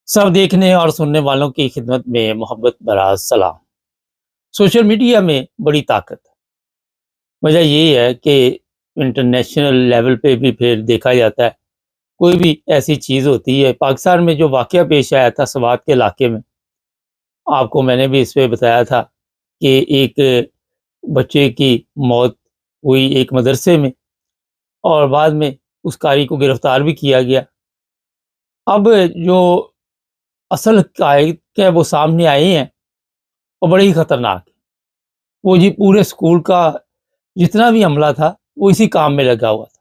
سب دیکھنے اور سننے والوں کی خدمت میں محبت بھرا سلام۔ سوشل میڈیا میں بڑی طاقت ہے۔ وجہ یہی ہے کہ انٹرنیشنل لیول پہ بھی پھر دیکھا جاتا ہے، کوئی بھی ایسی چیز ہوتی ہے۔ پاکستان میں جو واقعہ پیش آیا تھا سوات کے علاقے میں، آپ کو میں نے بھی اس پہ بتایا تھا کہ ایک بچے کی موت ہوئی ایک مدرسے میں، اور بعد میں اس قاری کو گرفتار بھی کیا گیا۔ اب جو اصل حقائق ہے وہ سامنے آئے ہیں اور بڑے ہی خطرناک ہے۔ وہ جی پورے اسکول کا جتنا بھی عملہ تھا وہ اسی کام میں لگا ہوا تھا۔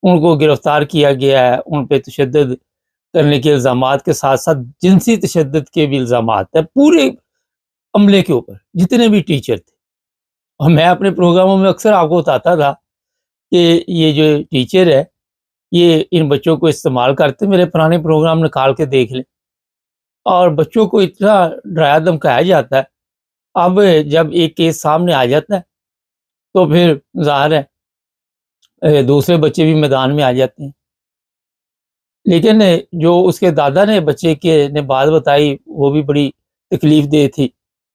ان کو گرفتار کیا گیا ہے، ان پہ تشدد کرنے کے الزامات کے ساتھ ساتھ جنسی تشدد کے بھی الزامات ہیں پورے عملے کے اوپر، جتنے بھی ٹیچر تھے۔ اور میں اپنے پروگراموں میں اکثر آپ کو بتاتا تھا کہ یہ جو ٹیچر ہے یہ ان بچوں کو استعمال کرتے، میرے پرانے پروگرام نکال کے دیکھ لیں، اور بچوں کو اتنا ڈرایا دھمکایا جاتا ہے۔ اب جب ایک کیس سامنے آ جاتا ہے تو پھر ظاہر ہے دوسرے بچے بھی میدان میں آ جاتے ہیں۔ لیکن جو اس کے دادا نے بچے کے نے بات بتائی وہ بھی بڑی تکلیف دہ تھی۔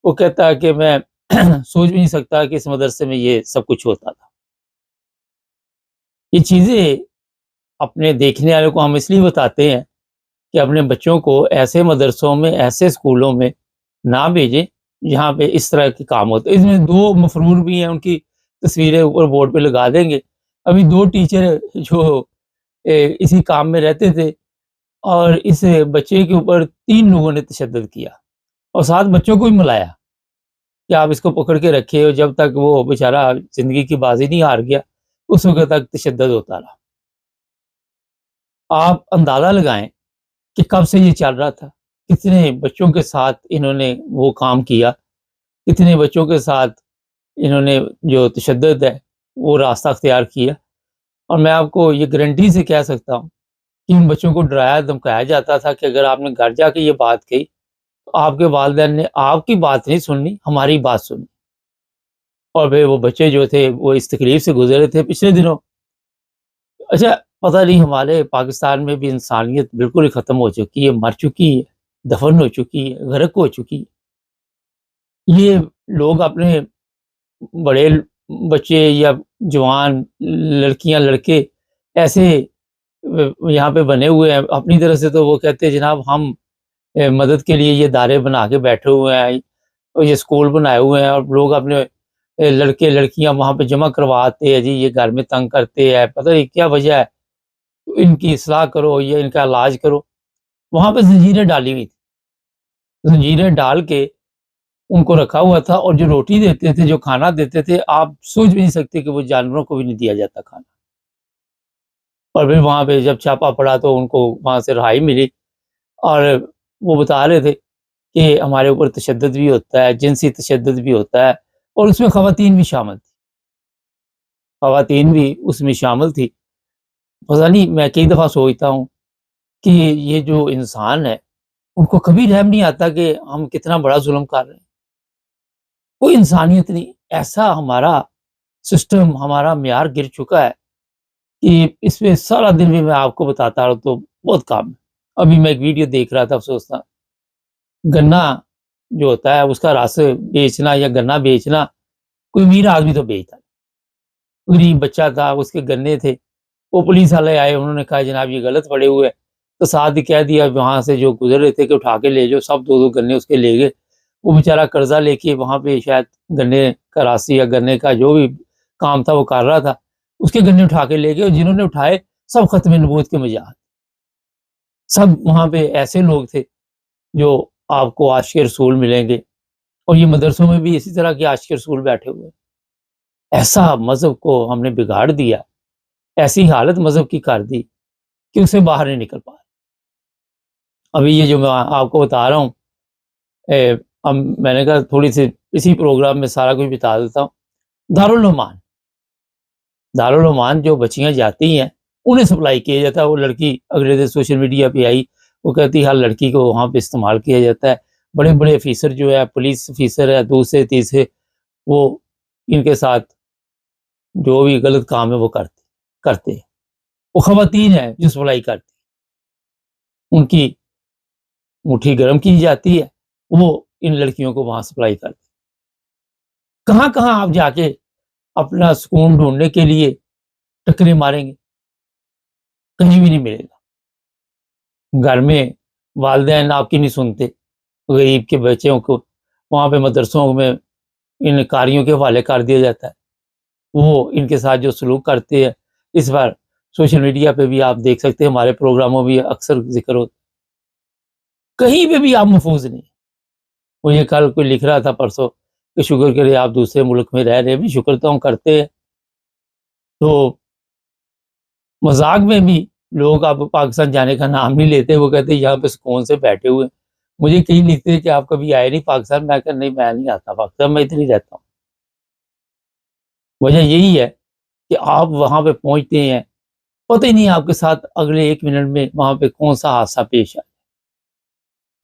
وہ کہتا ہے کہ میں سوچ بھی نہیں سکتا کہ اس مدرسے میں یہ سب کچھ ہوتا تھا۔ یہ چیزیں اپنے دیکھنے والوں کو ہم اس لیے بتاتے ہیں کہ اپنے بچوں کو ایسے مدرسوں میں، ایسے اسکولوں میں نہ بھیجیں جہاں پہ اس طرح کے کام ہوتے ہیں۔ اس میں دو مفرور بھی ہیں، ان کی تصویریں اوپر بورڈ پہ لگا دیں گے۔ ابھی دو ٹیچر جو اسی کام میں رہتے تھے، اور اس بچے کے اوپر 3 لوگوں نے تشدد کیا اور 7 بچوں کو بھی ملایا کہ آپ اس کو پکڑ کے رکھے، اور جب تک وہ بیچارہ زندگی کی بازی نہیں ہار گیا اس وقت تک تشدد ہوتا رہا۔ آپ اندازہ لگائیں کہ کب سے یہ چل رہا تھا، کتنے بچوں کے ساتھ انہوں نے وہ کام کیا، کتنے بچوں کے ساتھ انہوں نے جو تشدد ہے وہ راستہ اختیار کیا۔ اور میں آپ کو یہ گارنٹی سے کہہ سکتا ہوں کہ ان بچوں کو ڈرایا دھمکایا جاتا تھا کہ اگر آپ نے گھر جا کے یہ بات کہی تو آپ کے والدین نے آپ کی بات نہیں سننی، ہماری بات سننی۔ اور پھر وہ بچے جو تھے وہ اس تکلیف سے گزرے تھے پچھلے دنوں۔ اچھا، پتہ نہیں ہمارے پاکستان میں بھی انسانیت بالکل ہی ختم ہو چکی ہے، مر چکی ہے، دفن ہو چکی ہے، غرق ہو چکی ہے۔ یہ لوگ اپنے بڑے بچے یا جوان لڑکیاں لڑکے ایسے یہاں پہ بنے ہوئے ہیں، اپنی طرف سے تو وہ کہتے ہیں جناب ہم مدد کے لیے یہ ادارے بنا کے بیٹھے ہوئے ہیں اور یہ اسکول بنائے ہوئے ہیں، اور لوگ اپنے لڑکے لڑکیاں وہاں پہ جمع کرواتے ہیں، جی یہ گھر میں تنگ کرتے ہیں، پتہ نہیں کیا وجہ ہے، ان کی اصلاح کرو یا ان کا علاج کرو۔ وہاں پہ زنجیریں ڈالی ہوئی تھی، زنجیریں ڈال کے ان کو رکھا ہوا تھا، اور جو روٹی دیتے تھے، جو کھانا دیتے تھے، آپ سوچ بھی نہیں سکتے کہ وہ جانوروں کو بھی نہیں دیا جاتا کھانا۔ اور پھر وہاں پہ جب چھاپا پڑا تو ان کو وہاں سے رہائی ملی، اور وہ بتا رہے تھے کہ ہمارے اوپر تشدد بھی ہوتا ہے، جنسی تشدد بھی ہوتا ہے، اور اس میں خواتین بھی شامل تھی، خواتین بھی اس میں شامل تھی۔ پتہ نہیں، میں کئی دفعہ سوچتا ہوں کہ یہ جو انسان ہے ان کو کبھی رحم نہیں آتا کہ ہم کتنا بڑا ظلم کر رہے ہیں۔ کوئی انسانیت نہیں، ایسا ہمارا سسٹم، ہمارا معیار گر چکا ہے کہ اس پہ سارا دن بھی میں آپ کو بتاتا رہا تو بہت کام ہے۔ ابھی میں ایک ویڈیو دیکھ رہا تھا، افسوس تھا، گنا جو ہوتا ہے اس کا رس بیچنا یا گنا بیچنا کوئی امیر آدمی تو بیچتا ہے، غریب بچہ تھا، اس کے گنے تھے، وہ پولیس والے آئے، انہوں نے کہا جناب یہ غلط پڑے ہوئے، تو ساتھ ہی کہہ دیا وہاں سے جو گزر رہے تھے کہ اٹھا کے لے جاؤ، سب 2 گنے اس کے لے گئے۔ وہ بیچارہ قرضہ لے کے وہاں پہ شاید گنے کا راسی یا گنے کا جو بھی کام تھا وہ کر رہا تھا، اس کے گنے اٹھا کے لے گئے، اور جنہوں نے اٹھائے سب ختم نبوت کے مجاہد، سب وہاں پہ ایسے لوگ تھے جو آپ کو عاشق رسول ملیں گے، اور یہ مدرسوں میں بھی اسی طرح کے عاشق رسول بیٹھے ہوئے۔ ایسا مذہب کو ہم نے بگاڑ دیا، ایسی حالت مذہب کی کر دی کہ اسے باہر نہیں نکل پا رہا۔ ابھی یہ جو میں آپ کو بتا رہا ہوں، اب میں نے کہا تھوڑی سی اسی پروگرام میں سارا کچھ بتا دیتا ہوں۔ دارالعمان، دارالعمان جو بچیاں جاتی ہیں انہیں سپلائی کیا جاتا ہے۔ وہ لڑکی اگلے دن سوشل میڈیا پہ آئی، وہ کہتی ہر لڑکی کو وہاں پہ استعمال کیا جاتا ہے، بڑے بڑے افیسر جو ہے، پولیس افیسر ہے، دوسرے تیسرے، وہ ان کے ساتھ جو بھی غلط کام ہے وہ کرتے ہیں۔ وہ خواتین ہیں جو سپلائی کرتی، ان کی مٹھی گرم کی جاتی ہے، وہ ان لڑکیوں کو وہاں سپلائی کرتے. کہاں کہاں آپ جا کے اپنا سکون ڈھونڈنے کے لیے ٹکرے ماریں گے؟ کہیں بھی نہیں ملے گا. گھر میں والدین آپ کی نہیں سنتے، غریب کے بچوں کو وہاں پہ مدرسوں میں ان کاریوں کے حوالے کر دیا جاتا ہے. وہ ان کے ساتھ جو سلوک کرتے ہیں، اس بار سوشل میڈیا پہ بھی آپ دیکھ سکتے ہیں، ہمارے پروگراموں بھی اکثر ذکر ہوتا ہے. کہیں پہ بھی آپ محفوظ نہیں. مجھے کل کوئی لکھ رہا تھا پرسوں کہ شکر کرے آپ دوسرے ملک میں رہ رہے بھی، شکر تو ہم کرتے ہیں. تو مذاق میں بھی لوگ آپ پاکستان جانے کا نام نہیں لیتے، وہ کہتے ہیں یہاں پہ سکون سے بیٹھے ہوئے. مجھے کہیں لکھتے ہیں کہ آپ کبھی آئے نہیں پاکستان. میں کہ نہیں، میں نہیں آتا پاکستان، میں ادھر ہی رہتا ہوں. وجہ یہی ہے کہ آپ وہاں پہ پہنچتے ہیں، پتہ ہی نہیں آپ کے ساتھ اگلے 1 منٹ میں وہاں پہ کون سا حادثہ پیش آئے،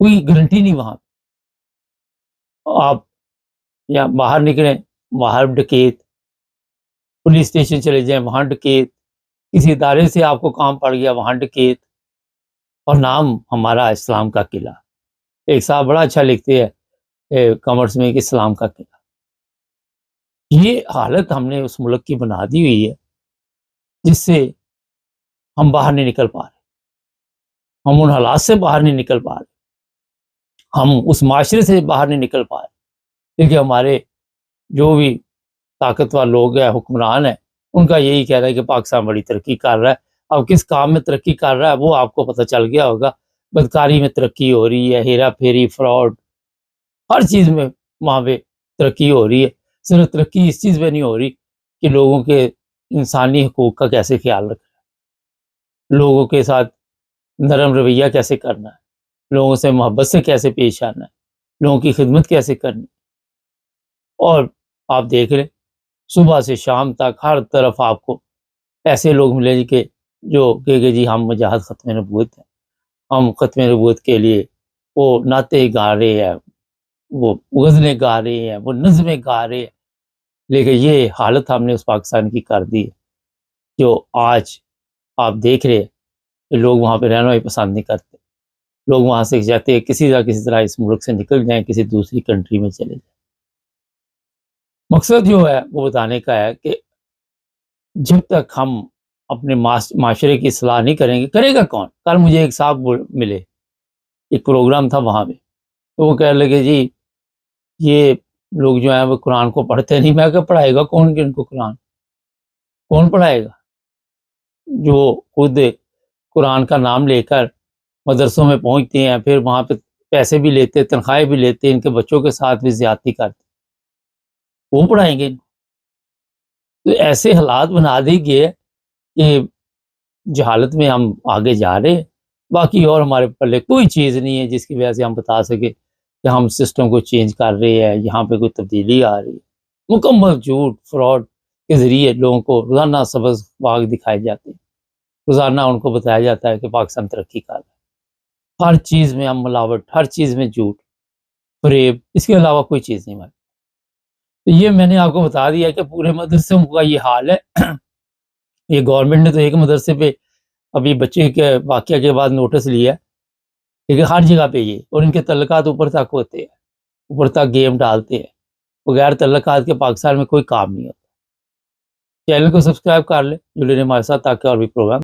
کوئی گارنٹی نہیں. وہاں آپ یا باہر نکلیں، باہر ڈکیت، پولیس اسٹیشن چلے جائیں وہاں ڈکیت، کسی ادارے سے آپ کو کام پڑ گیا وہاں ڈکیت. اور نام ہمارا اسلام کا قلعہ. ایک صاحب بڑا اچھا لکھتے ہیں کامرس میں کہ اسلام کا قلعہ. یہ حالت ہم نے اس ملک کی بنا دی ہوئی ہے جس سے ہم باہر نہیں نکل پا رہے. ہم ان حالات سے باہر نہیں نکل پا رہے، ہم اس معاشرے سے باہر نہیں نکل پا رہے. کیونکہ ہمارے جو بھی طاقتور لوگ ہیں، حکمران ہیں، ان کا یہی کہہ رہا ہے کہ پاکستان بڑی ترقی کر رہا ہے. اب کس کام میں ترقی کر رہا ہے وہ آپ کو پتہ چل گیا ہوگا. بدکاری میں ترقی ہو رہی ہے، ہیرا پھیری، فراڈ، ہر چیز میں وہاں پہ ترقی ہو رہی ہے. صرف ترقی اس چیز پہ نہیں ہو رہی کہ لوگوں کے انسانی حقوق کا کیسے خیال رکھنا ہے، لوگوں کے ساتھ نرم رویہ کیسے کرنا ہے، لوگوں سے محبت سے کیسے پیش آنا ہے، لوگوں کی خدمت کیسے کرنی. اور آپ دیکھ لیں صبح سے شام تک ہر طرف آپ کو ایسے لوگ ملیں گے کہ جو کہ جی ہم مجاہد ختم نبوت ہیں، ہم ختم نبوت کے لیے وہ نعتیں گا رہے ہیں، وہ غزلیں گا رہے ہیں، وہ نظمیں گا رہے ہیں. لیکن یہ حالت ہم نے اس پاکستان کی کر دی ہے جو آج آپ دیکھ رہے ہیں کہ لوگ وہاں پہ رہنا ہی پسند نہیں کرتے. لوگ وہاں سے چاہتے ہیں کسی طرح اس ملک سے نکل جائیں، کسی دوسری کنٹری میں چلے جائیں. مقصد جو ہے وہ بتانے کا ہے کہ جب تک ہم اپنے معاشرے کی اصلاح نہیں کریں گے، کرے گا کون؟ کل مجھے ایک صاحب ملے، ایک پروگرام تھا وہاں پہ، تو وہ کہنے لگے جی یہ لوگ جو ہیں وہ قرآن کو پڑھتے نہیں. میں کہ پڑھائے گا کون ان کو قرآن؟ کون پڑھائے گا؟ جو خود قرآن کا نام لے کر مدرسوں میں پہنچتے ہیں، پھر وہاں پہ پیسے بھی لیتے، تنخواہیں بھی لیتے، ان کے بچوں کے ساتھ بھی زیادتی کرتے، وہ پڑھائیں گے؟ تو ایسے حالات بنا دی گئے کہ جہالت میں ہم آگے جا رہے ہیں. باقی اور ہمارے پلے کوئی چیز نہیں ہے جس کی وجہ سے ہم بتا سکے کہ ہم سسٹم کو چینج کر رہے ہیں، یہاں پہ کوئی تبدیلی آ رہی ہے. مکمل جھوٹ فراڈ کے ذریعے لوگوں کو روزانہ سبز باغ دکھائے جاتے ہیں، روزانہ ان کو بتایا جاتا ہے کہ پاکستان ترقی کر رہا ہے. ہر چیز میں ہم ملاوٹ، ہر چیز میں جھوٹ فریب، اس کے علاوہ کوئی چیز نہیں. تو یہ میں نے آپ کو بتا دیا کہ پورے مدرسوں کا یہ حال ہے. یہ گورنمنٹ نے تو ایک مدرسے پہ ابھی بچے کے واقعہ کے بعد نوٹس لیا، لیکن ہر جگہ پہ یہ، اور ان کے تعلقات اوپر تک ہوتے ہیں، اوپر تک گیم ڈالتے ہیں. بغیر تعلقات کے پاکستان میں کوئی کام نہیں ہوتا. چینل کو سبسکرائب کر لیں، جڑے رہیں ہمارے ساتھ تاکہ اور بھی پروگرام